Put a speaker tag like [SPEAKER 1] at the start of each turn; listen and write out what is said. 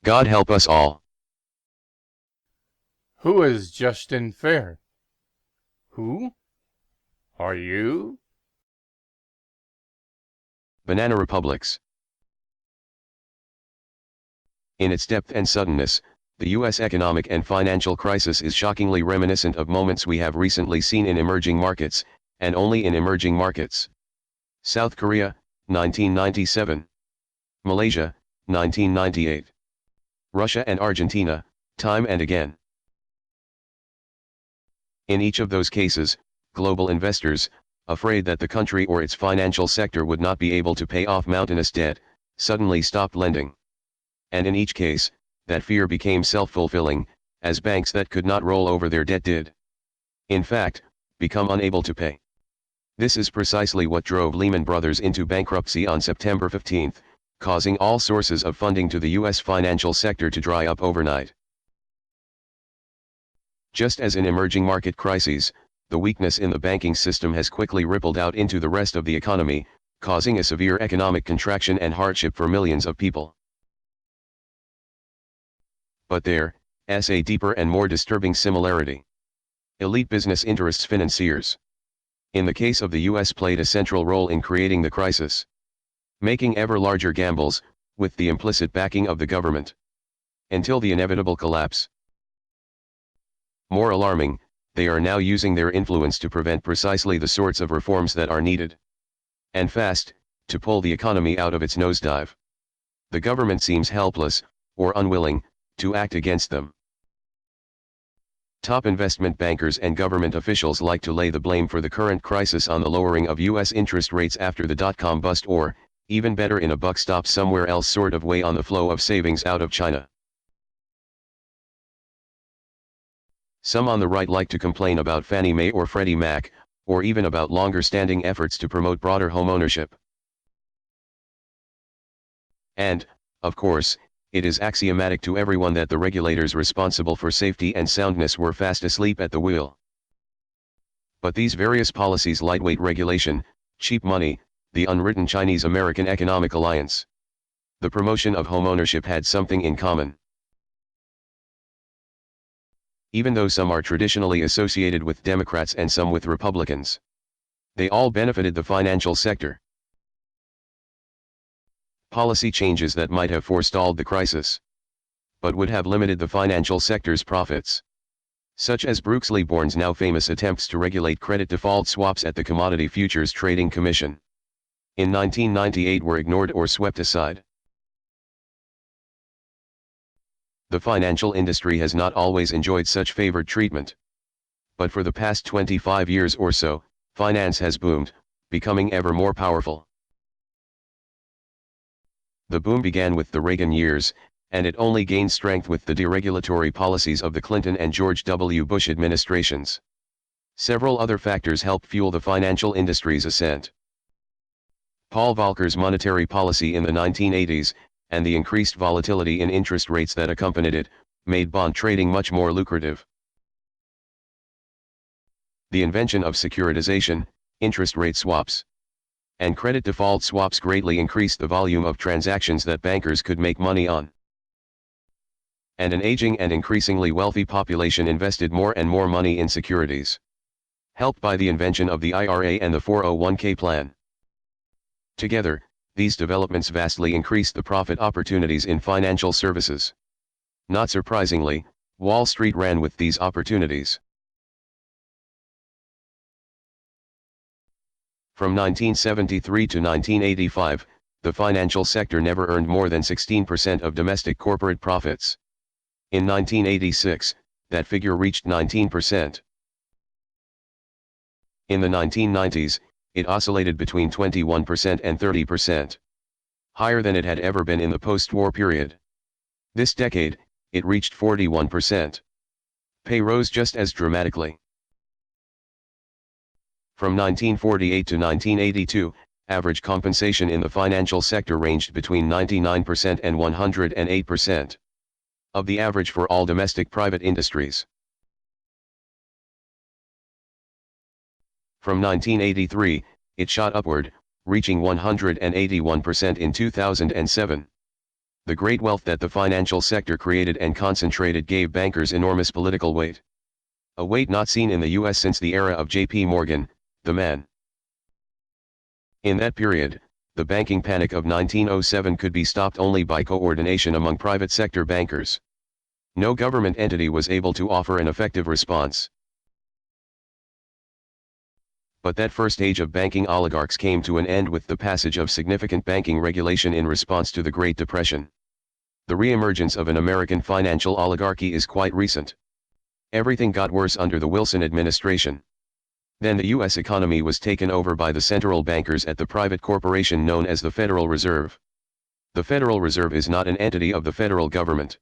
[SPEAKER 1] God help us all.
[SPEAKER 2] Who is Justin Fair? Who? Are you?
[SPEAKER 1] Banana Republics. In its depth and suddenness, the U.S. economic and financial crisis is shockingly reminiscent of moments we have recently seen in emerging markets, and only in emerging markets. South Korea, 1997. Malaysia, 1998. Russia and Argentina, time and again. In each of those cases, global investors, afraid that the country or its financial sector would not be able to pay off mountainous debt, suddenly stopped lending. And in each case, that fear became self-fulfilling, as banks that could not roll over their debt did. In fact, become unable to pay. This is precisely what drove Lehman Brothers into bankruptcy on September 15, causing all sources of funding to the U.S. financial sector to dry up overnight. Just as in emerging market crises, the weakness in the banking system has quickly rippled out into the rest of the economy, causing a severe economic contraction and hardship for millions of people. But there's a deeper and more disturbing similarity. Elite business interests financiers, in the case of the U.S., played a central role in creating the crisis, making ever larger gambles, with the implicit backing of the government, until the inevitable collapse. More alarming, they are now using their influence to prevent precisely the sorts of reforms that are needed, and fast, to pull the economy out of its nosedive. The government seems helpless, or unwilling, to act against them. Top investment bankers and government officials like to lay the blame for the current crisis on the lowering of U.S. interest rates after the dot-com bust, or, even better, in a buck stops somewhere else sort of way, on the flow of savings out of China. Some on the right like to complain about Fannie Mae or Freddie Mac, or even about longer-standing efforts to promote broader homeownership. And, of course, it is axiomatic to everyone that the regulators responsible for safety and soundness were fast asleep at the wheel. But these various policies, lightweight regulation, cheap money, the unwritten Chinese-American economic alliance, the promotion of homeownership, had something in common. Even though some are traditionally associated with Democrats and some with Republicans, they all benefited the financial sector. Policy changes that might have forestalled the crisis, but would have limited the financial sector's profits, such as Brooks Liborn's now famous attempts to regulate credit default swaps at the Commodity Futures Trading Commission, in 1998, were ignored or swept aside. The financial industry has not always enjoyed such favored treatment, but for the past 25 years or so, finance has boomed, becoming ever more powerful. The boom began with the Reagan years, and it only gained strength with the deregulatory policies of the Clinton and George W. Bush administrations. Several other factors helped fuel the financial industry's ascent. Paul Volcker's monetary policy in the 1980s, and the increased volatility in interest rates that accompanied it, made bond trading much more lucrative. The invention of securitization, interest rate swaps, and credit default swaps greatly increased the volume of transactions that bankers could make money on. And an aging and increasingly wealthy population invested more and more money in securities, helped by the invention of the IRA and the 401k plan. Together, these developments vastly increased the profit opportunities in financial services. Not surprisingly, Wall Street ran with these opportunities. From 1973 to 1985, the financial sector never earned more than 16% of domestic corporate profits. In 1986, that figure reached 19%. In the 1990s, it oscillated between 21% and 30%, higher than it had ever been in the post-war period. This decade, it reached 41%. Pay rose just as dramatically. From 1948 to 1982, average compensation in the financial sector ranged between 99% and 108% of the average for all domestic private industries. From 1983, it shot upward, reaching 181% in 2007. The great wealth that the financial sector created and concentrated gave bankers enormous political weight. A weight not seen in the US since the era of J.P. Morgan, the man. In that period, the banking panic of 1907 could be stopped only by coordination among private sector bankers. No government entity was able to offer an effective response. But that first age of banking oligarchs came to an end with the passage of significant banking regulation in response to the Great Depression. The re-emergence of an American financial oligarchy is quite recent. Everything got worse under the Wilson administration. Then the U.S. economy was taken over by the central bankers at the private corporation known as the Federal Reserve. The Federal Reserve is not an entity of the federal government.